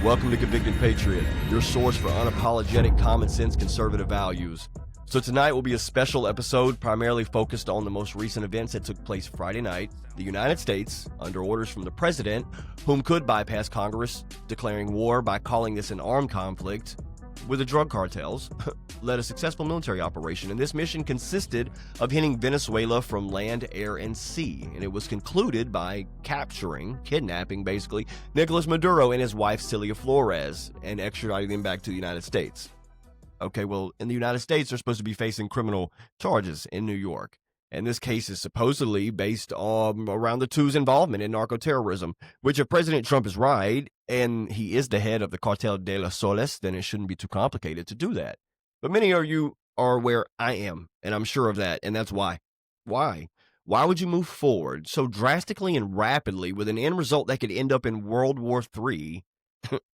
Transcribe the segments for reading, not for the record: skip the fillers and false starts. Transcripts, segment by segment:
Welcome to Convicted Patriot, your source for unapologetic, common sense, conservative values. So tonight will be a special episode primarily focused on the most recent events that took place Friday night. The United States, under orders from the president, whom could bypass Congress, declaring war by calling this an armed conflict with the drug cartels, led a successful military operation, and this mission consisted of hitting Venezuela from land, air, and sea, and it was concluded by kidnapping basically, Nicolas Maduro and his wife Celia Flores, and extraditing them back to the United States. Okay, well, in the United States, they're supposed to be facing criminal charges in New York. And this case is supposedly based on around the two's involvement in narco-terrorism, which if President Trump is right, and he is the head of the Cartel de los Soles, then it shouldn't be too complicated to do that. But many of you are where I am, and I'm sure of that, and that's why. Why? Why would you move forward so drastically and rapidly with an end result that could end up in World War III?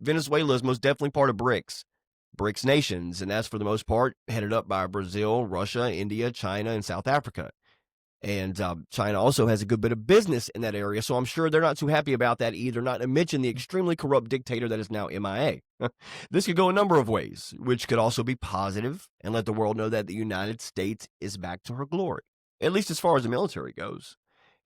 Venezuela is most definitely part of BRICS nations, and that's for the most part headed up by Brazil, Russia, India, China, and South Africa. And China also has a good bit of business in that area, so I'm sure they're not too happy about that either, not to mention the extremely corrupt dictator that is now MIA. This could go a number of ways, which could also be positive and let the world know that the United States is back to her glory, at least as far as the military goes.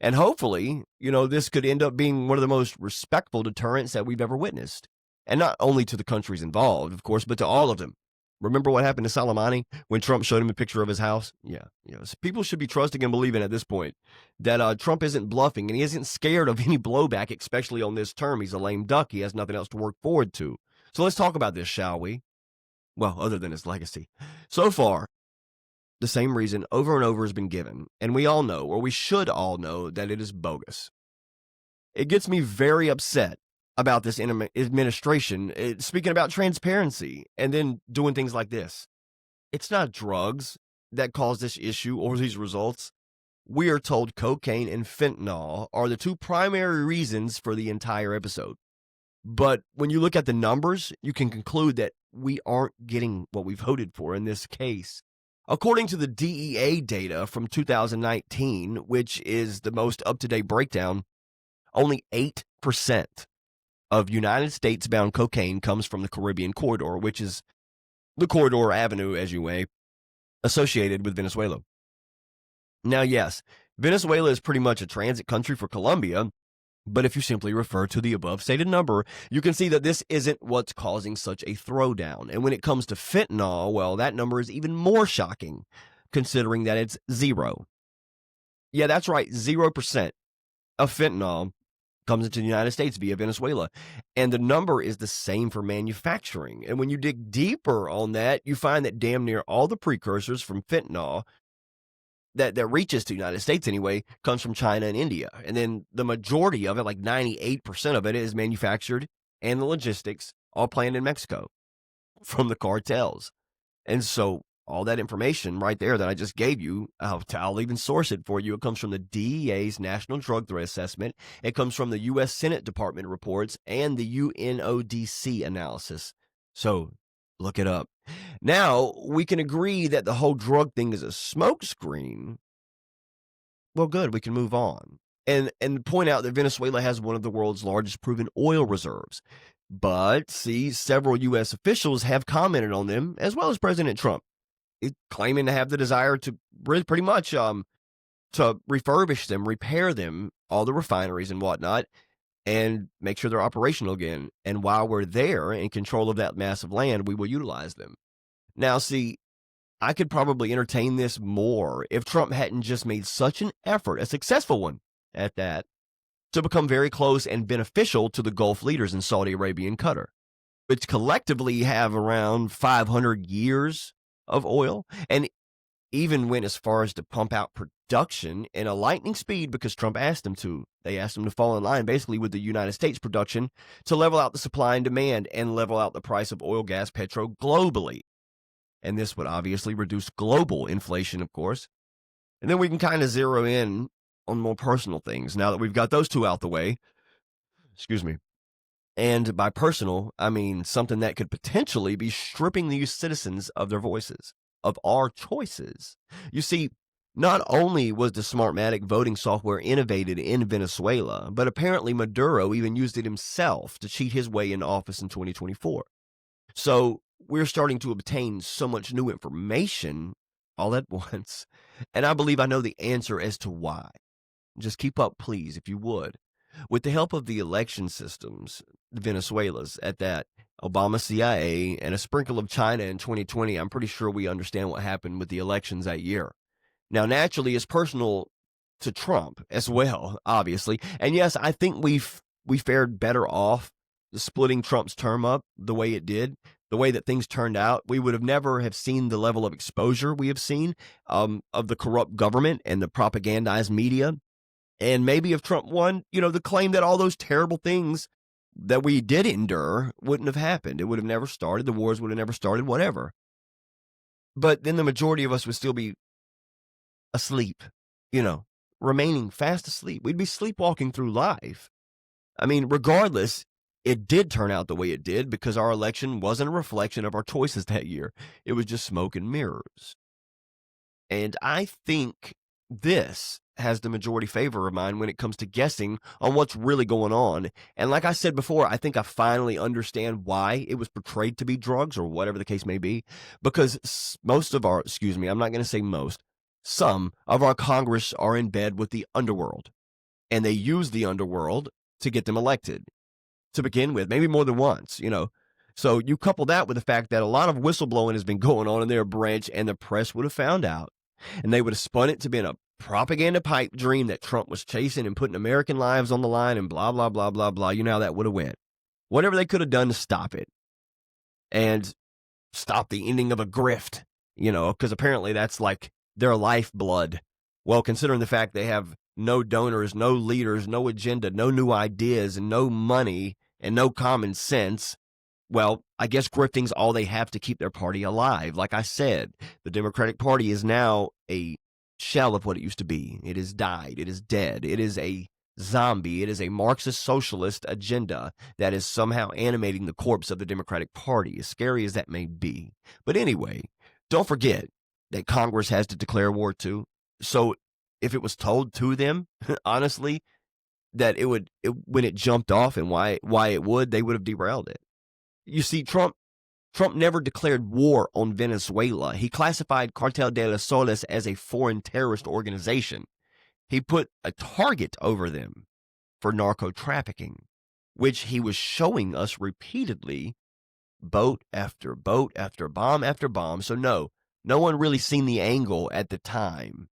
And hopefully, this could end up being one of the most respectful deterrents that we've ever witnessed. And not only to the countries involved, of course, but to all of them. Remember what happened to Soleimani when Trump showed him a picture of his house? Yeah. So people should be trusting and believing at this point that Trump isn't bluffing and he isn't scared of any blowback, especially on this term. He's a lame duck. He has nothing else to work forward to. So let's talk about this, shall we? Well, other than his legacy. So far, the same reason over and over has been given. And we all know, or we should all know, that it is bogus. It gets me very upset about this administration, speaking about transparency and then doing things like this. It's not drugs that cause this issue or these results. We are told cocaine and fentanyl are the two primary reasons for the entire episode. But when you look at the numbers, you can conclude that we aren't getting what we voted for in this case. According to the DEA data from 2019, which is the most up-to-date breakdown, only 8% of United States-bound cocaine comes from the Caribbean corridor, which is the corridor avenue, as you may, associated with Venezuela. Now, yes, Venezuela is pretty much a transit country for Colombia, but if you simply refer to the above stated number, you can see that this isn't what's causing such a throwdown. And when it comes to fentanyl, well, that number is even more shocking, considering that it's 0. Yeah, that's right, 0% of fentanyl comes into the United States via Venezuela. And the number is the same for manufacturing. And when you dig deeper on that, you find that damn near all the precursors from fentanyl that reaches to the United States anyway, comes from China and India. And then the majority of it, like 98% of it, is manufactured, and the logistics all planned in Mexico from the cartels. And so all that information right there that I just gave you, I'll even source it for you. It comes from the DEA's National Drug Threat Assessment. It comes from the U.S. Senate Department reports and the UNODC analysis. So look it up. Now, we can agree that the whole drug thing is a smokescreen. Well, good. We can move on. And point out that Venezuela has one of the world's largest proven oil reserves. But, see, several U.S. officials have commented on them, as well as President Trump, claiming to have the desire to pretty much to refurbish them, repair them, all the refineries and whatnot, and make sure they're operational again. And while we're there in control of that massive land, we will utilize them. Now, see, I could probably entertain this more if Trump hadn't just made such an effort, a successful one at that, to become very close and beneficial to the Gulf leaders in Saudi Arabia and Qatar, which collectively have around 500 years of oil, and even went as far as to pump out production in a lightning speed because Trump asked them to. They asked them to fall in line basically with the United States production to level out the supply and demand and level out the price of oil, gas, petrol globally. And this would obviously reduce global inflation, of course. And then we can kind of zero in on more personal things now that we've got those two out the way. Excuse me. And by personal, I mean something that could potentially be stripping these citizens of their voices, of our choices. You see, Not only was the Smartmatic voting software innovated in Venezuela, but apparently Maduro even used it himself to cheat his way into office in 2024. So we're starting to obtain so much new information all at once, and I believe I know the answer as to why. Just keep up, please, if you would. With the help of the election systems, Venezuela's at that, Obama CIA, and a sprinkle of China in 2020, I'm pretty sure we understand what happened with the elections that year. Now, naturally, it's personal to Trump as well, obviously. And yes, I think we fared better off splitting Trump's term up the way it did, the way that things turned out. We would have never have seen the level of exposure we have seen of the corrupt government and the propagandized media. And maybe if Trump won, the claim that all those terrible things that we did endure wouldn't have happened. It would have never started. The wars would have never started, whatever. But then the majority of us would still be asleep, remaining fast asleep. We'd be sleepwalking through life. I mean, regardless, it did turn out the way it did because our election wasn't a reflection of our choices that year. It was just smoke and mirrors. And I think this has the majority favor of mine when it comes to guessing on what's really going on. And like I said before, I think I finally understand why it was portrayed to be drugs or whatever the case may be. Because most of our, I'm not going to say most, some of our Congress are in bed with the underworld. And they use the underworld to get them elected to begin with, maybe more than once, So you couple that with the fact that a lot of whistleblowing has been going on in their branch and the press would have found out. And they would have spun it to be a propaganda pipe dream that Trump was chasing and putting American lives on the line and blah, blah, blah, blah, blah. You know how that would have went. Whatever they could have done to stop it and stop the ending of a grift, because apparently that's like their lifeblood. Well, considering the fact they have no donors, no leaders, no agenda, no new ideas, and no money, and no common sense, well, I guess grifting's all they have to keep their party alive. Like I said, the Democratic Party is now a shell of what it used to be. It has died. It is dead. It is a zombie. It is a Marxist socialist agenda that is somehow animating the corpse of the Democratic Party, as scary as that may be. But anyway, don't forget that Congress has to declare war too. So if it was told to them, honestly, that when it jumped off and why it would, they would have derailed it. You see, Trump never declared war on Venezuela. He classified Cartel de los Soles as a foreign terrorist organization. He put a target over them for narco trafficking, which he was showing us repeatedly, boat after boat after bomb. So no one really seen the angle at the time.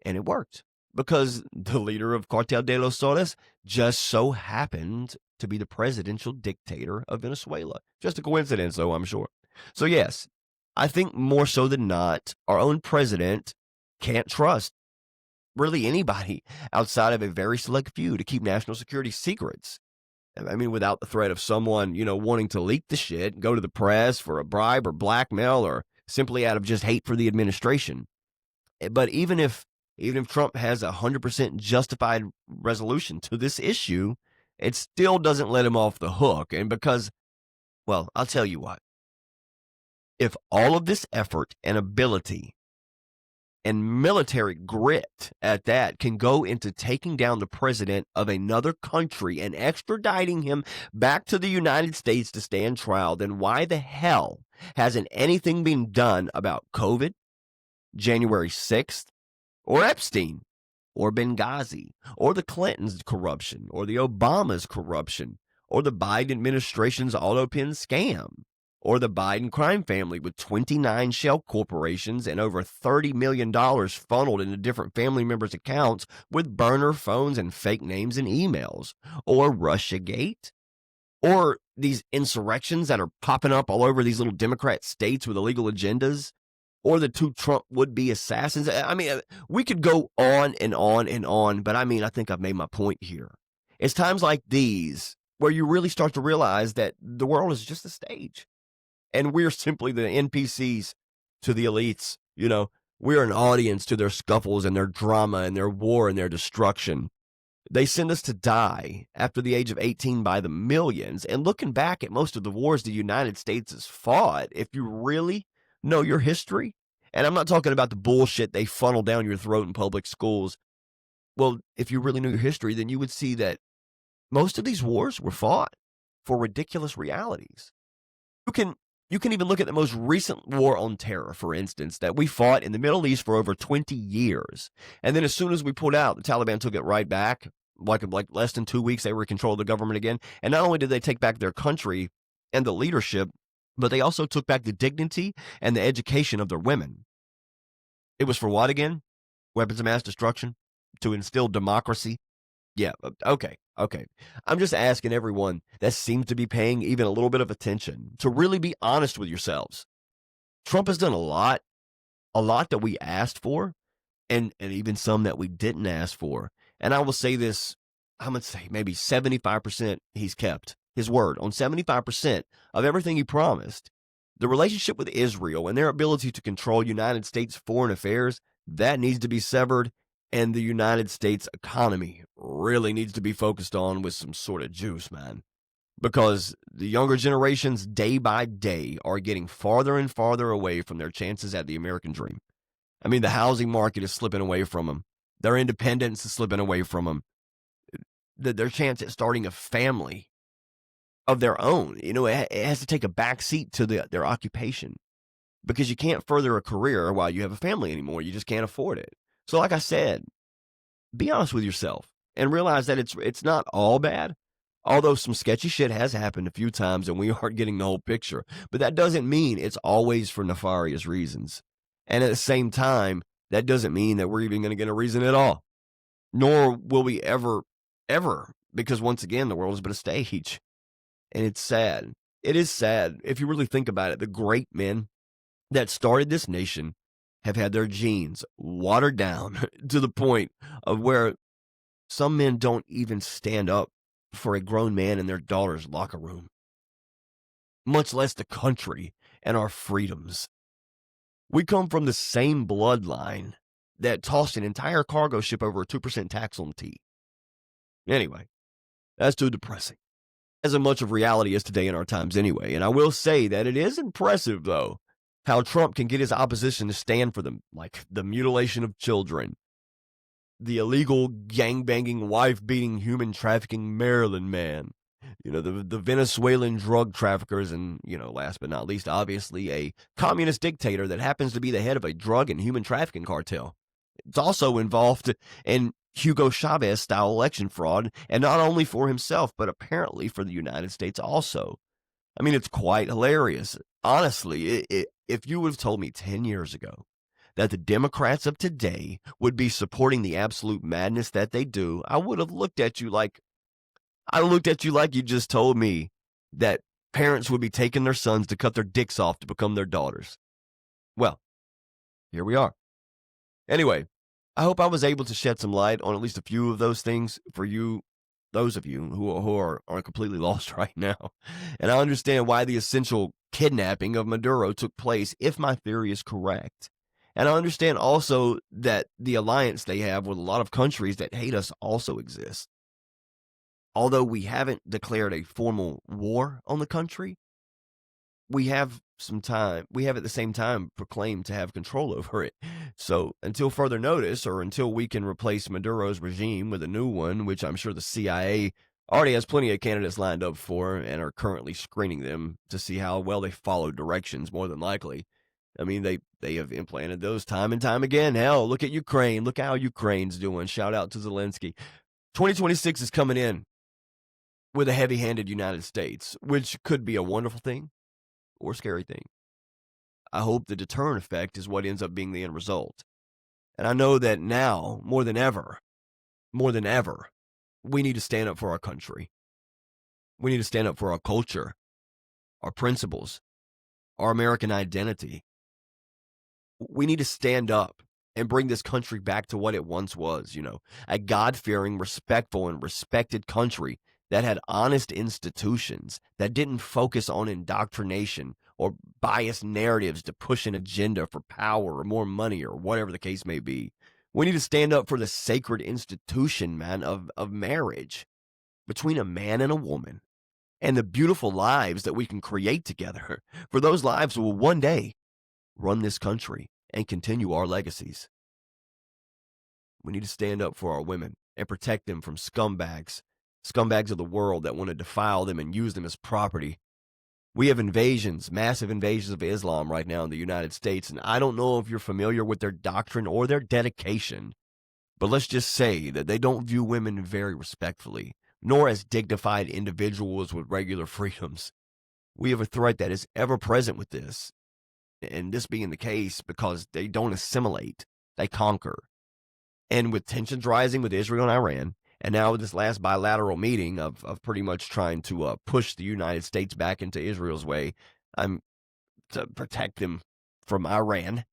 And it worked because the leader of Cartel de los Soles just so happened to be the presidential dictator of Venezuela. Just a coincidence, though, I'm sure. So yes, I think more so than not, our own president can't trust really anybody outside of a very select few to keep national security secrets. I mean, without the threat of someone, wanting to leak the shit, go to the press for a bribe or blackmail or simply out of just hate for the administration. But even if Trump has 100% justified resolution to this issue, it still doesn't let him off the hook. And because, well, I'll tell you what. If all of this effort and ability and military grit at that can go into taking down the president of another country and extraditing him back to the United States to stand trial, then why the hell hasn't anything been done about COVID, January 6th, or Epstein, or Benghazi, or the Clintons' corruption, or the Obama's corruption, or the Biden administration's AutoPen scam, or the Biden crime family with 29 shell corporations and over $30 million funneled into different family members' accounts with burner phones and fake names and emails, or Russiagate, or these insurrections that are popping up all over these little Democrat states with illegal agendas, or the two Trump would-be assassins. I mean, we could go on and on and on, but I think I've made my point here. It's times like these where you really start to realize that the world is just a stage, and we're simply the NPCs to the elites. We're an audience to their scuffles and their drama and their war and their destruction. They send us to die after the age of 18 by the millions, and looking back at most of the wars the United States has fought, if you really know your history And I'm not talking about the bullshit they funnel down your throat in public schools. Well, if you really knew your history, then you would see that most of these wars were fought for ridiculous realities. You can you can even look at the most recent war on terror, for instance, that we fought in the Middle East for over 20 years. And then as soon as we pulled out, the Taliban took it right back. Like less than 2 weeks, they were in control of the government again. And not only did they take back their country and the leadership, but they also took back the dignity and the education of their women. It was for what again? Weapons of mass destruction? To instill democracy? Yeah, okay. I'm just asking everyone that seems to be paying even a little bit of attention to really be honest with yourselves. Trump has done a lot that we asked for, and even some that we didn't ask for. And I will say this, I'm going to say maybe 75% he's kept his word on 75% of everything he promised. The relationship with Israel and their ability to control United States foreign affairs, that needs to be severed. And the United States economy really needs to be focused on with some sort of juice, man. Because the younger generations, day by day, are getting farther and farther away from their chances at the American dream. I mean, the housing market is slipping away from them. Their independence is slipping away from them. Their chance at starting a family of their own, it has to take a back seat to their occupation. Because you can't further a career while you have a family anymore. You just can't afford it. So like I said, be honest with yourself and realize that it's not all bad, although some sketchy shit has happened a few times and we aren't getting the whole picture. But that doesn't mean it's always for nefarious reasons. And at the same time, that doesn't mean that we're even going to get a reason at all. Nor will we ever, because once again, the world has been a stage. And it's sad. It is sad. If you really think about it, the great men that started this nation have had their genes watered down to the point of where some men don't even stand up for a grown man in their daughter's locker room, much less the country and our freedoms. We come from the same bloodline that tossed an entire cargo ship over a 2% tax on tea. Anyway, that's too depressing. As much of reality as today in our times anyway. And I will say that it is impressive, though, how Trump can get his opposition to stand for them, like the mutilation of children, the illegal gangbanging, wife-beating, human trafficking Maryland man, the Venezuelan drug traffickers, and, last but not least, obviously, a communist dictator that happens to be the head of a drug and human trafficking cartel. It's also involved in Hugo Chavez-style election fraud, and not only for himself, but apparently for the United States also. I mean, it's quite hilarious. Honestly, if you would have told me 10 years ago that the Democrats of today would be supporting the absolute madness that they do, I would have looked at you like you just told me that parents would be taking their sons to cut their dicks off to become their daughters. Well, here we are. Anyway, I hope I was able to shed some light on at least a few of those things for you, those of you who are completely lost right now. And I understand why the essential kidnapping of Maduro took place, if my theory is correct. And I understand also that the alliance they have with a lot of countries that hate us also exists. Although we haven't declared a formal war on the country, we have at the same time proclaimed to have control over it. So until further notice, or until we can replace Maduro's regime with a new one, which I'm sure the CIA already has plenty of candidates lined up for and are currently screening them to see how well they follow directions, more than likely. I mean, they have implanted those time and time again. Hell, look at Ukraine. Look how Ukraine's doing. Shout out to Zelensky. 2026 is coming in with a heavy-handed United States, which could be a wonderful thing or scary thing. I hope the deterrent effect is what ends up being the end result. And I know that now, more than ever, we need to stand up for our country. We need to stand up for our culture, our principles, our American identity. We need to stand up and bring this country back to what it once was, a God-fearing, respectful, and respected country that had honest institutions, that didn't focus on indoctrination or biased narratives to push an agenda for power or more money or whatever the case may be. We need to stand up for the sacred institution, man, of marriage between a man and a woman, and the beautiful lives that we can create together. For those lives will one day run this country and continue our legacies. We need to stand up for our women and protect them from scumbags of the world that want to defile them and use them as property. We have invasions, massive invasions of Islam right now in the United States, and I don't know if you're familiar with their doctrine or their dedication, but let's just say that they don't view women very respectfully, nor as dignified individuals with regular freedoms. We have a threat that is ever present with this, and this being the case because they don't assimilate, they conquer. And with tensions rising with Israel and Iran, and now with this last bilateral meeting of pretty much trying to push the United States back into Israel's way, to protect them from Iran.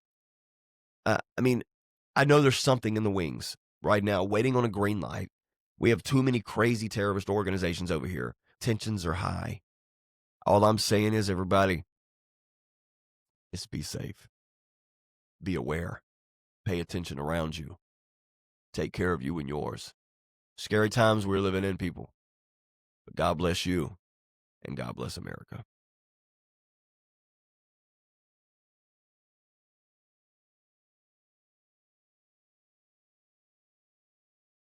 I know there's something in the wings right now, waiting on a green light. We have too many crazy terrorist organizations over here. Tensions are high. All I'm saying is, everybody, is be safe. Be aware. Pay attention around you. Take care of you and yours. Scary times we're living in, people. But God bless you, and God bless America.